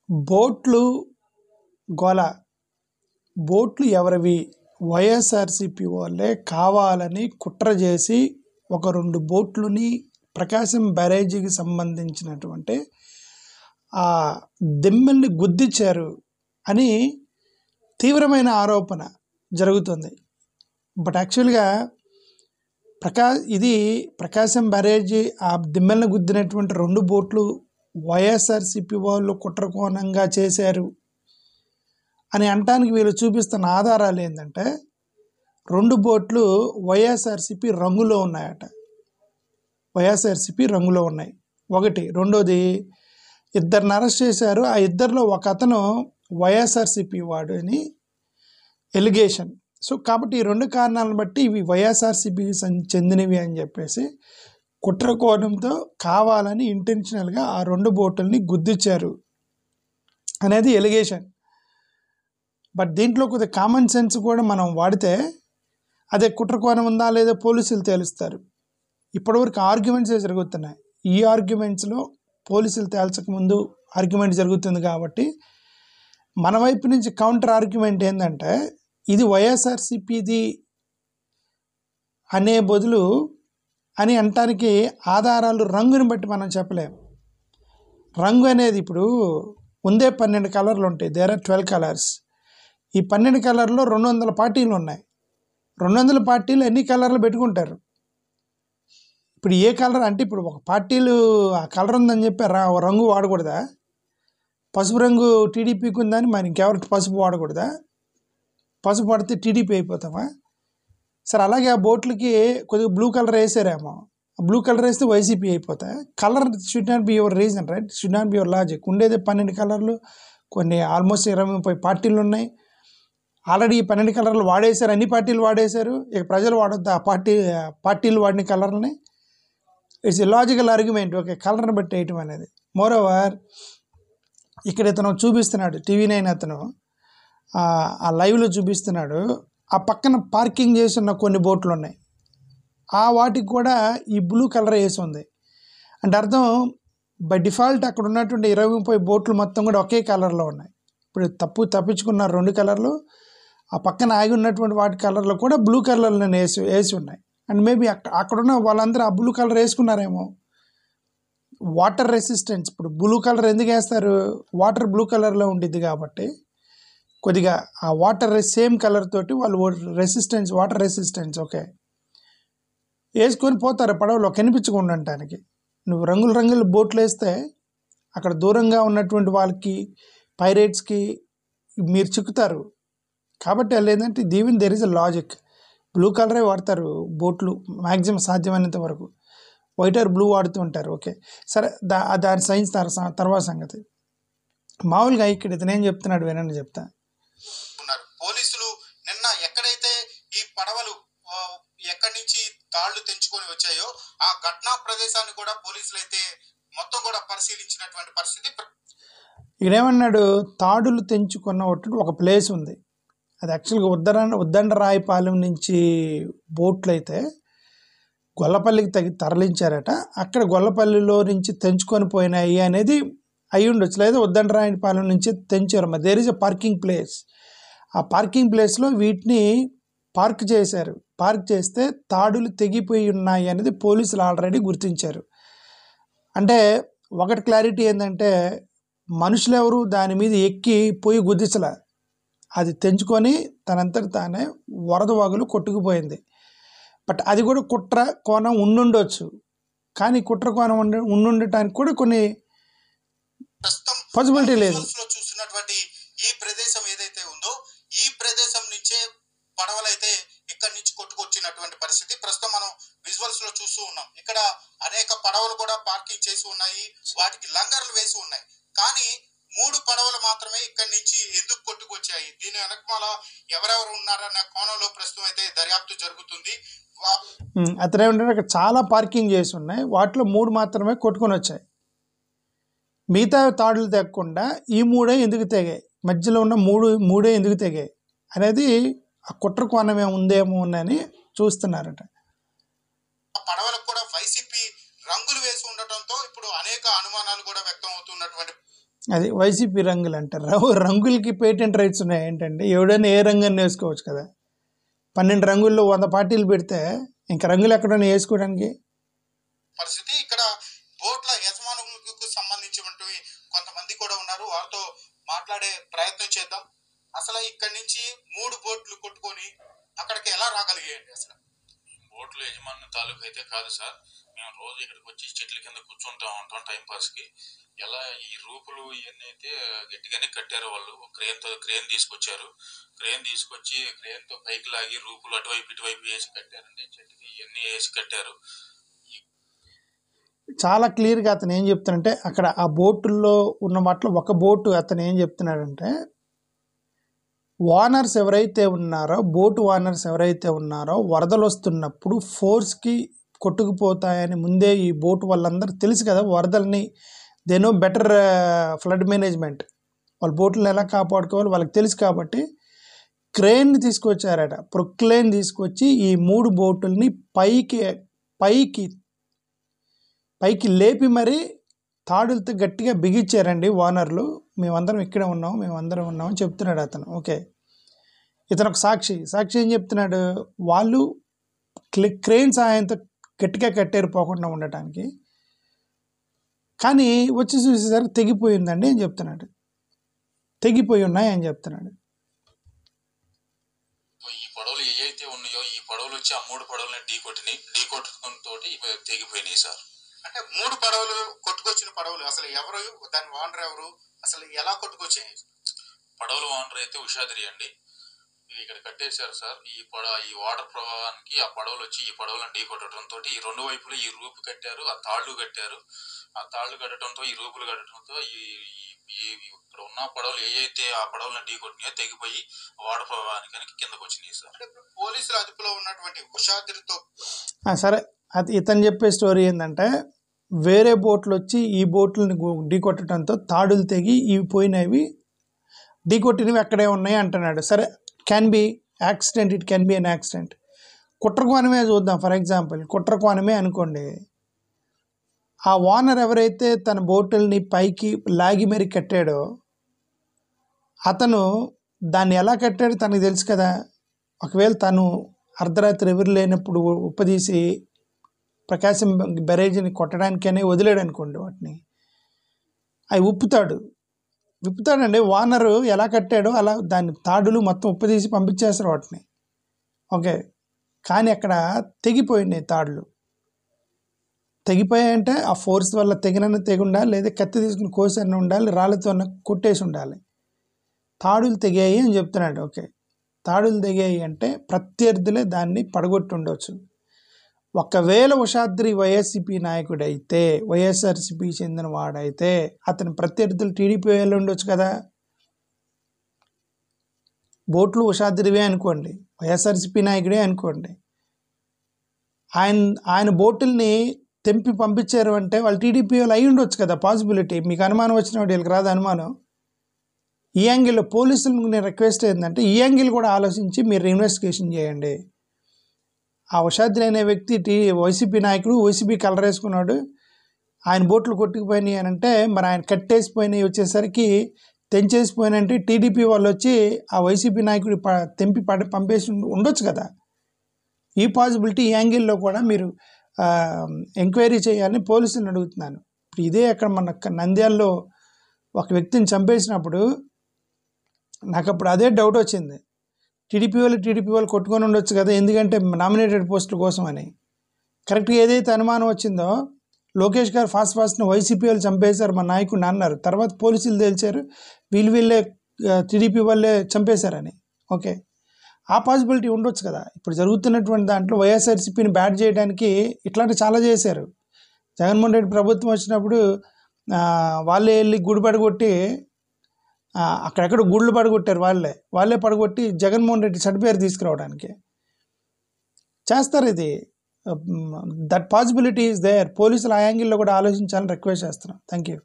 బోట్లు గోల. బోట్లు ఎవరివి? వైఎస్ఆర్సీపీ వాళ్ళే కావాలని కుట్ర చేసి ఒక 2 బోట్లని ప్రకాశం బ్యారేజీకి సంబంధించినటువంటి ఆ దిమ్మెల్ని గుద్దించారు అని తీవ్రమైన ఆరోపణ జరుగుతుంది. బట్ యాక్చువల్గా ఇది ప్రకాశం బ్యారేజీ ఆ దిమ్మెల్ని గుద్దినటువంటి 2 బోట్లు వైఎస్ఆర్సీపీ వాళ్ళు కుట్ర కోణంగా చేశారు అని అనటానికి వీళ్ళు చూపిస్తున్న ఆధారాలు ఏంటంటే 2 బోట్లు వైఎస్ఆర్సీపీ రంగులో ఉన్నాయట. వైఎస్ఆర్సీపీ రంగులో ఉన్నాయి ఒకటి. రెండోది, 2 అరెస్ట్ చేశారు. ఆ 2లో ఒక అతను వైఎస్ఆర్సీపీ వాడు అని ఎలిగేషన్. సో కాబట్టి ఈ 2 కారణాలను బట్టి ఇవి వైఎస్ఆర్సీపీకి చెందినవి అని చెప్పేసి కుట్ర కోణంతో కావాలని ఇంటెన్షనల్గా ఆ 2 బోటుల్ని గుద్దించారు అనేది ఎలిగేషన్. బట్ దీంట్లో కొద్దిగా కామన్ సెన్స్ కూడా మనం వాడితే అదే కుట్ర కోణం ఉందా లేదా పోలీసులు తేలుస్తారు. ఇప్పటివరకు ఆర్గ్యుమెంట్సే జరుగుతున్నాయి. ఈ ఆర్గ్యుమెంట్స్లో పోలీసులు తేల్చకముందు ఆర్గ్యుమెంట్ జరుగుతుంది కాబట్టి మన వైపు నుంచి కౌంటర్ ఆర్గ్యుమెంట్ ఏంటంటే ఇది వైఎస్ఆర్సీపీది అనే బదులు అని అనటానికి ఆధారాలు రంగుని బట్టి మనం చెప్పలేము. రంగు అనేది ఇప్పుడు ఉందే 12 కలర్లు ఉంటాయి. There are 12 colours. ఈ 12 కలర్లో 200 పార్టీలు ఉన్నాయి. 200 పార్టీలు ఎన్ని కలర్లు పెట్టుకుంటారు? ఇప్పుడు ఏ కలర్ అంటే ఇప్పుడు ఒక పార్టీలు ఆ కలర్ ఉందని చెప్పి రంగు వాడకూడదా? పసుపు రంగు టీడీపీకి ఉందని మరి ఇంకెవరికి పసుపు వాడకూడదా? పసుపు పడితే టీడీపీ అయిపోతామా? సరే, అలాగే ఆ బోట్లకి కొద్దిగా బ్లూ కలర్ వేసారేమో, బ్లూ కలర్ వేస్తే వైసీపీ అయిపోతాయి. Colour should not be your reason, right? Should not be your logic. ఉండేది 12 కలర్లు, కొన్ని ఆల్మోస్ట్ 20-30 పార్టీలు ఉన్నాయి. ఆల్రెడీ ఈ 12 కలర్లు వాడేశారు, అన్ని పార్టీలు వాడేశారు. ఇక ప్రజలు వాడొద్దు ఆ పార్టీలు వాడిన కలర్ని. It's a logical argument. Okay, కలర్ని బట్టి వేయటం అనేది. మోర్ ఓవర్ ఇక్కడ ఇతను చూపిస్తున్నాడు, TV9 అతను ఆ లైవ్లో చూపిస్తున్నాడు. ఆ పక్కన పార్కింగ్ చేసి ఉన్న కొన్ని బోట్లు ఉన్నాయి. ఆ వాటికి కూడా ఈ బ్లూ కలర్ వేసి ఉంది. అంటే అర్థం బై డిఫాల్ట్ అక్కడ ఉన్నటువంటి 20-30 బోట్లు మొత్తం కూడా ఒకే కలర్లో ఉన్నాయి. ఇప్పుడు తప్పించుకున్న 2 కలర్లు, ఆ పక్కన ఆగి ఉన్నటువంటి వాటి కలర్లో కూడా బ్లూ కలర్లో వేసి ఉన్నాయి. అండ్ మేబీ అక్కడున్న వాళ్ళందరూ ఆ బ్లూ కలర్ వేసుకున్నారేమో. Water resistance. ఇప్పుడు బ్లూ కలర్ ఎందుకు వేస్తారు? వాటర్ బ్లూ కలర్లో ఉండిద్ది కాబట్టి కొద్దిగా ఆ వాటర్ సేమ్ కలర్ తోటి వాళ్ళు వాటర్ రెసిస్టెన్స్ ఓకే వేసుకొని పోతారు పడవలో కనిపించకుండా ఉండటానికి. నువ్వు రంగుల బోట్లు వేస్తే అక్కడ దూరంగా ఉన్నటువంటి వాళ్ళకి, పైరేట్స్కి మీరు చిక్కుతారు. కాబట్టి వాళ్ళు ఏంటంటే Deeven there is a logic. Blue కలరే వాడతారు బోట్లు మ్యాక్సిమం సాధ్యమైనంత వరకు. వైట్ ఆర్ బ్లూ వాడుతూ ఉంటారు. ఓకే, సరే, దాని సైన్స్ తర్వాత సంగతి. మామూలుగా ఇక్కడ ఇతను ఏం చెప్తున్నాడు వినండి, చెప్తా. పోలీసులు నిన్న ఎక్కడైతే ఈ పడవలు ఎక్కడి నుంచి తాళ్లు తెంచుకొని వచ్చాయో ఆ ఘటనా ప్రదేశాన్ని కూడా పోలీసులు అయితే మొత్తం కూడా పరిశీలించినటువంటి పరిస్థితి. ఇక్కడ ఏమన్నాడు? తాడులు తెంచుకున్న ఒక ప్లేస్ ఉంది. అది యాక్చువల్గా ఉద్దండరాయపాలెం నుంచి బోట్లు అయితే గొల్లపల్లికి తరలించారట. అక్కడ గొల్లపల్లిలో నుంచి తెంచుకొని పోయినాయి అనేది అయి ఉండొచ్చు, లేదా ఉద్దండరాయపాలెం నుంచి తెంచారు. మరి there is a parking place. ఆ పార్కింగ్ ప్లేస్లో వీటిని పార్క్ చేశారు. పార్క్ చేస్తే తాడులు తెగిపోయి ఉన్నాయి అనేది పోలీసులు ఆల్రెడీ గుర్తించారు. అంటే ఒకటి క్లారిటీ ఏంటంటే మనుషులు ఎవరు దాని మీద ఎక్కి పోయి గుద్దించలే, అది తెంచుకొని తనంతట తానే వరద వాగులు కొట్టుకుపోయింది. బట్ అది కూడా కుట్ర కోణం ఉండుండొచ్చు. కానీ కుట్ర కోణం ఉండుండటానికి కూడా కొన్ని పాసిబిలిటీ లేదు. చూస్తున్నటువంటి ఈ ప్రదేశం ఏదైతే ఉందో ఈ ప్రదేశం నుంచే పడవలైతే ఇక్కడి నుంచి కొట్టుకొచ్చినటువంటి పరిస్థితి ప్రస్తుతం మనం విజువల్స్ లో చూస్తూ ఉన్నాం. ఇక్కడ అనేక పడవలు కూడా పార్కింగ్ చేసి ఉన్నాయి, వాటికి లంగర్లు వేసి ఉన్నాయి. కానీ 3 పడవలు మాత్రమే ఇక్కడి నుంచి ఎందుకు కొట్టుకొచ్చాయి, దీని వెనకమాల ఎవరెవరు ఉన్నారన్న కోణంలో ప్రస్తుతం అయితే దర్యాప్తు జరుగుతుంది. అతనే ఉంటే అక్కడ చాలా పార్కింగ్ చేసి ఉన్నాయి, వాటిలో 3 మాత్రమే కొట్టుకొని వచ్చాయి. మిగతా తాడులు తెగకుండా ఈ 3 ఎందుకు తెగాయి, మధ్యలో ఉన్న 3 ఎందుకు తెగాయి అనేది ఆ కుట్ర కోణమే ఉందేమో అని చూస్తున్నారట. పడవలకు కూడా వైసీపీ రంగులు వేసి ఉండటంతో ఇప్పుడు అనేక అనుమానాలు కూడా వ్యక్తం అవుతున్నటువంటి అది వైసీపీ రంగులు అంటారు. రంగులకి పేటెంట్ రైట్స్ ఉన్నాయి ఏంటంటే, ఎవడైనా ఏ రంగుని వేసుకోవచ్చు కదా. 12 రంగుల్లో 100 పార్టీలు పెడితే ఇంకా రంగులు ఎక్కడైనా వేసుకోవడానికి పరిస్థితి. ఇక్కడ బోట్ల యజమానులకు సంబంధించినటువంటి కొంతమంది కూడా ఉన్నారు, వారితో మాట్లాడే ప్రయత్నం చేద్దాం. అసలు ఇక్కడి నుంచి 3 బోట్లు కొట్టుకొని అక్కడికి ఎలా రాగలిగాయండి? అసలు బోట్లు యజమాని తాలూకు అయితే కాదు సార్, మేము రోజు ఇక్కడికి వచ్చి చెట్ల కింద కూర్చుంటా ఉంటాం టైంపాస్కి. ఎలా ఈ రూపులు ఇవన్నీ అయితే గట్టిగానే కట్టారు వాళ్ళు, క్రేన్ తీసుకొచ్చారు. క్రేన్ తీసుకొచ్చి క్రేన్తో పైకి లాగి రూపులు అటువైపు ఇటువైపు వేసి కట్టారండి. చెట్టుకి ఇవన్నీ వేసి కట్టారు. చాలా క్లియర్గా అతను ఏం చెప్తానంటే, అక్కడ ఆ బోటుల్లో ఉన్న వాటిలో ఒక బోటు అతను ఏం చెప్తున్నాడంటే, ఓనర్స్ ఎవరైతే ఉన్నారో, బోటు ఓనర్స్ ఎవరైతే ఉన్నారో, వరదలు వస్తున్నప్పుడు ఫోర్స్కి కొట్టుకుపోతాయని ముందే ఈ బోటు వాళ్ళందరూ తెలుసు కదా. వరదల్ని they know better flood management, వాళ్ళ బోట్లను ఎలా కాపాడుకోవాలి వాళ్ళకి తెలుసు. కాబట్టి క్రేన్ని తీసుకొచ్చారట, ప్రొక్లేన్ తీసుకొచ్చి ఈ 3 బోటుల్ని పైకి లేపి మరీ తాడులతో గట్టిగా బిగించారండి ఓనర్లు. మేమందరం ఇక్కడే ఉన్నాం, మేమందరం ఉన్నామని చెప్తున్నాడు అతను. ఓకే, ఇతను ఒక సాక్షి ఏం చెప్తున్నాడు, వాళ్ళు క్రేన్ సహాయంతో గట్టిగా కట్టారు పోకుండా ఉండటానికి, కానీ వచ్చి చూసేసరికి తెగిపోయిందండి అని చెప్తున్నాడు. తెగిపోయి ఉన్నాయి అని చెప్తున్నాడు. ఈ పడవలు ఏవైతే ఉన్నాయో ఈ పడవలు వచ్చి ఆ 3 పడవలని ఢీకొట్టడంతో తెగిపోయినాయి సార్. అంటే 3 పడవలు కొట్టుకొచ్చిన పడవలు అసలు ఎవరు, దాని ఓనర్ ఎవరు, అసలు ఎలా కొట్టుకొచ్చాయి? పడవల ఓనర్ అయితే ఉషాద్రి అండి. ఇక్కడ కట్టేశారు సార్. ఈ వాటర్ ప్రవాహానికి ఆ పడవలు వచ్చి ఈ పడవలను ఢీకొట్టడంతో ఈ 2 వైపులు ఈ రూపు కట్టారు, ఆ తాళ్లు కట్టారు. ఆ తాళ్లు కట్టడంతో ఈ రూపులు కట్టడంతో ఇక్కడ ఉన్న పడవలు ఏవైతే ఆ పడవలను ఢీకొట్టినాయో తెగిపోయి వాటర్ ప్రవాహానికి కిందకు వచ్చినాయి సార్. పోలీసుల అదుపులో ఉన్నటువంటి ఉషాద్రితో సరే, అది ఇతను చెప్పే స్టోరీ ఏంటంటే, వేరే బోట్లు వచ్చి ఈ బోట్లని ఢీకొట్టడంతో తాడులు తెగి ఇవి పోయినవి, ఢీకొట్టినవి అక్కడే ఉన్నాయి అంటున్నాడు. సరే, can be accident, it can be an accident. కుట్రకోణమే చూద్దాం. ఫర్ ఎగ్జాంపుల్ కుట్రకోణమే అనుకోండి, ఆ ఓనర్ ఎవరైతే తన బోటుల్ని పైకి లాగి మరీ కట్టాడో అతను దాన్ని ఎలా కట్టాడో తనకు తెలుసు కదా. ఒకవేళ తను అర్ధరాత్రి ఎవరు లేనప్పుడు ఉప్పదీసి ప్రకాశం బ్యారేజీని కొట్టడానికనే వదిలేడు అనుకోండి, వాటిని అవి విప్పుతాడండి. ఓనరు ఎలా కట్టాడో అలా దాన్ని తాడులు మొత్తం ఉప్పదీసి పంపించేస్తారు వాటిని. ఓకే, కానీ అక్కడ తెగిపోయినాయి తాడులు. తెగిపోయాయంటే ఆ ఫోర్స్ వల్ల తెగి ఉండాలి, లేదా కత్తి తీసుకుని కోసన్న ఉండాలి, రాళ్ళతో కొట్టేసి ఉండాలి. తాడులు తెగాయి అని చెప్తున్నాడు. ఓకే, తాడులు తెగాయి అంటే ప్రత్యర్థులే దాన్ని పడగొట్టి ఉండవచ్చు. ఒకవేళ ఉషాద్రి వైఎస్సీపీ నాయకుడైతే, వైఎస్ఆర్సీపీ చెందిన వాడైతే అతని ప్రత్యర్థులు టీడీపీ వాళ్ళు ఉండొచ్చు కదా. బోట్లు ఉషాద్రివే అనుకోండి, వైఎస్ఆర్సీపీ నాయకుడే అనుకోండి, ఆయన బోటుల్ని తెంపి పంపించారు అంటే వాళ్ళు టీడీపీ వాళ్ళు అయి ఉండొచ్చు కదా. పాసిబిలిటీ. మీకు అనుమానం వచ్చినప్పుడు వీళ్ళకి రాదు అనుమానం. ఈ యాంగిల్లో పోలీసులకు నేను రిక్వెస్ట్ ఏంటంటే, ఈ యాంగిల్ కూడా ఆలోచించి మీరు ఇన్వెస్టిగేషన్ చేయండి. ఆ ఉషాద్రి అనే వ్యక్తి వైసీపీ నాయకుడు, వైసీపీ కలర్ వేసుకున్నాడు, ఆయన బోట్లు కొట్టుకుపోయినాయి అని అంటే, మరి ఆయన కట్టేసిపోయినాయి వచ్చేసరికి తెంచేసిపోయినంటే టీడీపీ వాళ్ళు వచ్చి ఆ వైసీపీ నాయకుడు తెంపి పంపేసి ఉండొచ్చు కదా. ఈ పాసిబిలిటీ, ఈ యాంగిల్లో కూడా మీరు ఎంక్వైరీ చేయాలని పోలీసులను అడుగుతున్నాను. ఇప్పుడు ఇదే అక్కడ మన నంద్యాలలో ఒక వ్యక్తిని చంపేసినప్పుడు నాకు అప్పుడు అదే డౌట్ వచ్చింది. టీడీపీ వాళ్ళు కొట్టుకొని ఉండొచ్చు కదా, ఎందుకంటే నామినేటెడ్ పోస్టుల కోసం అని. కరెక్ట్గా ఏదైతే అనుమానం వచ్చిందో, లోకేష్ గారు ఫాస్ట్ని వైసీపీ వాళ్ళు చంపేశారు మా నాయకుడిని అన్నారు. తర్వాత పోలీసులు తేల్చారు వీళ్ళే టీడీపీ వాళ్ళే చంపేశారని. ఓకే, ఆ పాసిబిలిటీ ఉండొచ్చు కదా. ఇప్పుడు జరుగుతున్నటువంటి దాంట్లో వైఎస్ఆర్సీపీని బ్యాట్ చేయడానికి ఇట్లాంటి చాలా చేశారు. జగన్మోహన్ రెడ్డి ప్రభుత్వం వచ్చినప్పుడు వాళ్ళే వెళ్ళి గుడి పడగొట్టి, అక్కడెక్కడ గుళ్ళు పడగొట్టారు, వాళ్ళే పడగొట్టి జగన్మోహన్ రెడ్డి సర్టిఫికేట్ తీసుకురావడానికి చేస్తారు. ఇది దట్ పాసిబిలిటీ ఈజ్ దేర్. పోలీసులు ఆ యాంగిల్లో కూడా ఆలోచించాలని రిక్వెస్ట్ చేస్తున్నాం. Thank you.